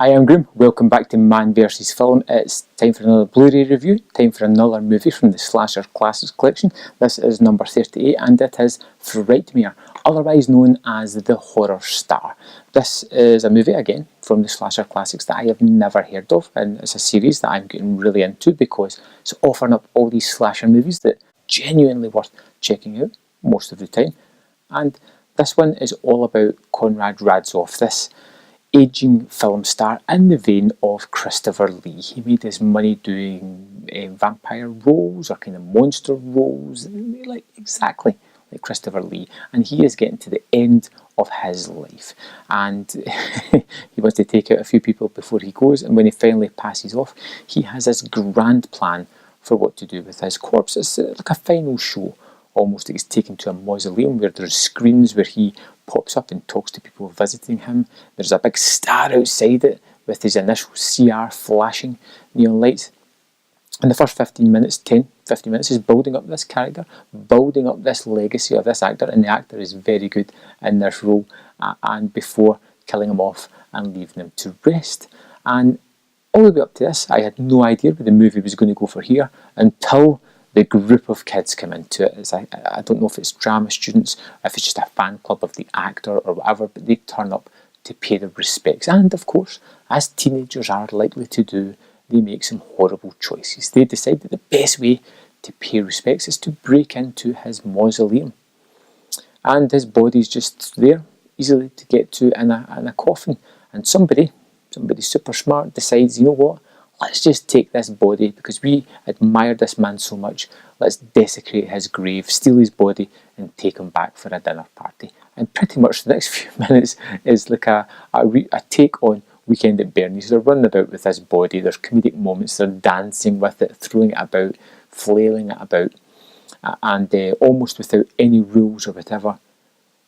Hi, I'm Groom. Welcome back to Man vs Film. It's time for another Blu Ray review, time for another movie from the Slasher Classics collection. This is number 38 and it is Frightmare, otherwise known as The Horror Star. This is a movie, again, from the Slasher Classics that I have never heard of, and it's a series that I'm getting really into because it's offering up all these slasher movies that are genuinely worth checking out most of the time. And this one is all about Conrad Radzoff, this aging film star in the vein of Christopher Lee. He made his money doing vampire roles or kind of monster roles, exactly like Christopher Lee. And he is getting to the end of his life. And he wants to take out a few people before he goes. And when he finally passes off, he has this grand plan for what to do with his corpse. It's like a final show. Almost like he's taken to a mausoleum where there's screens where he pops up and talks to people visiting him. There's a big star outside it with his initial CR flashing neon lights. And the first 15 minutes is building up this character, building up this legacy of this actor, and the actor is very good in this role, and before killing him off and leaving him to rest. And all the way up to this, I had no idea where the movie was going to go for here until the group of kids come into it. I don't know if it's drama students, if it's just a fan club of the actor or whatever, but they turn up to pay their respects. And of course, as teenagers are likely to do, they make some horrible choices. They decide that the best way to pay respects is to break into his mausoleum. And his body's just there, easily to get to in a coffin. And somebody super smart decides, you know what? Let's just take this body, because we admire this man so much, let's desecrate his grave, steal his body and take him back for a dinner party. And pretty much the next few minutes is like a take on Weekend at Bernie's. They're running about with this body, there's comedic moments, they're dancing with it, throwing it about, flailing it about, and almost without any rules or whatever,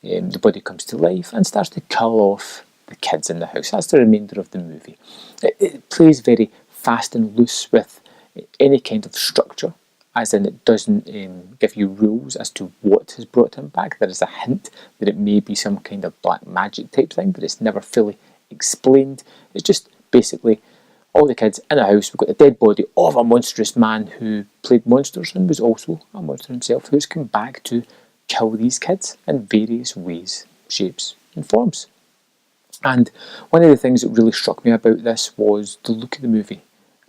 the body comes to life and starts to kill off the kids in the house. That's the remainder of the movie. It plays very fast and loose with any kind of structure, as in it doesn't give you rules as to what has brought him back. There is a hint that it may be some kind of black magic type thing, but it's never fully explained. It's just basically all the kids in a house. We've got the dead body of a monstrous man who played monsters and was also a monster himself, who's come back to kill these kids in various ways, shapes and forms. And one of the things that really struck me about this was the look of the movie.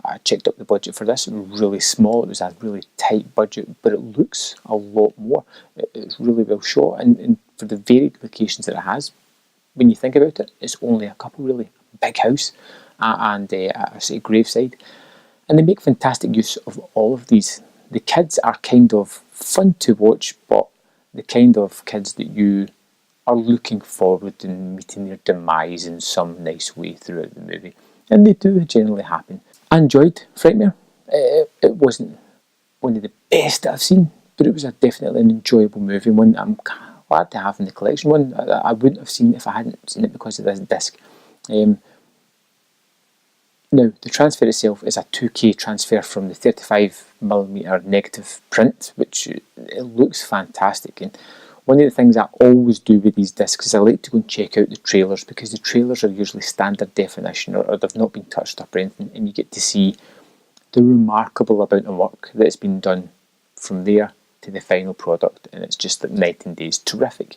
I checked up the budget for this. It was really small. It was a really tight budget, but it looks a lot more. It's really well shot, and for the varied locations that it has, when you think about it, it's only a couple really. Big house and a graveside. And they make fantastic use of all of these. The kids are kind of fun to watch, but the kind of kids that you are looking forward to meeting their demise in some nice way throughout the movie. And they do generally happen. I enjoyed Frightmare. It wasn't one of the best that I've seen, but it was definitely an enjoyable movie, one I'm glad to have in the collection, one I wouldn't have seen if I hadn't seen it because of this disc. Now, the transfer itself is a 2K transfer from the 35mm negative print, which it looks fantastic. And one of the things I always do with these discs is I like to go and check out the trailers, because the trailers are usually standard definition or they've not been touched up or anything, and you get to see the remarkable amount of work that has been done from there to the final product, and it's just like night and day. It's terrific.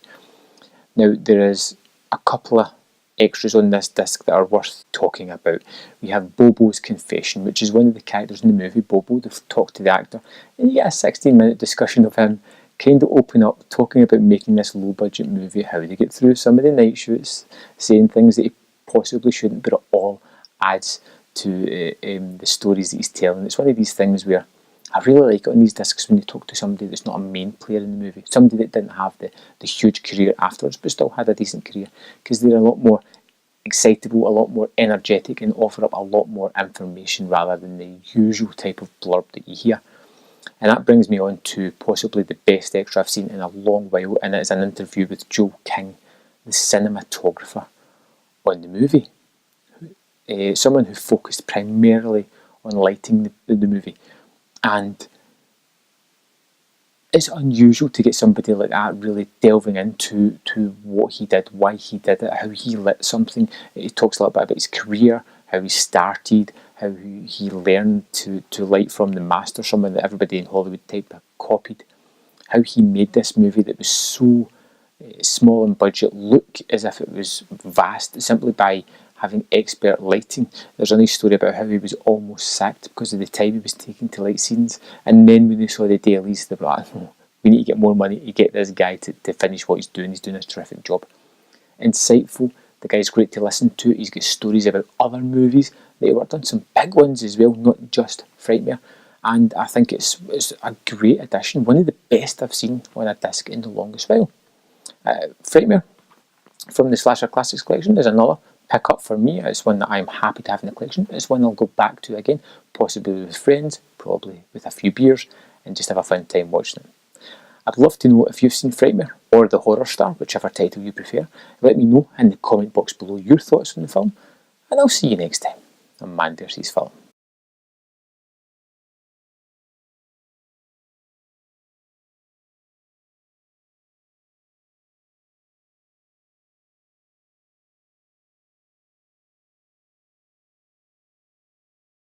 Now, there is a couple of extras on this disc that are worth talking about. We have Bobo's confession, which is one of the characters in the movie, Bobo. They've talked to the actor, and you get a 16-minute discussion of him kind of open up, talking about making this low-budget movie, how to get through some of the night shoots, saying things that he possibly shouldn't, but it all adds to the stories that he's telling. It's one of these things where I really like it on these discs when you talk to somebody that's not a main player in the movie, somebody that didn't have the huge career afterwards, but still had a decent career, because they're a lot more excitable, a lot more energetic, and offer up a lot more information rather than the usual type of blurb that you hear. And that brings me on to possibly the best extra I've seen in a long while, and it is an interview with Joel King, the cinematographer on the movie. Someone who focused primarily on lighting the movie. And it's unusual to get somebody like that really delving into what he did, why he did it, how he lit something. He talks a little bit about his career, how he started, how he learned to light from the master, someone that everybody in Hollywood type of copied, how he made this movie that was so small in budget look as if it was vast simply by having expert lighting. There's a nice story about how he was almost sacked because of the time he was taking to light scenes, and then when they saw the dailies they were like, oh, we need to get more money to get this guy to finish what he's doing. He's doing a terrific job. Insightful, the guy's great to listen to. He's got stories about other movies that he worked on, some big ones as well, not just Frightmare. And I think it's a great addition, one of the best I've seen on a disc in the longest while. Frightmare from the Slasher Classics collection is another pick up for me. It's one that I'm happy to have in the collection. It's one I'll go back to again, possibly with friends, probably with a few beers, and just have a fun time watching it. I'd love to know if you've seen Frightmare or The Horror Star, whichever title you prefer. Let me know in the comment box below your thoughts on the film, and I'll see you next time on Man vs. Film.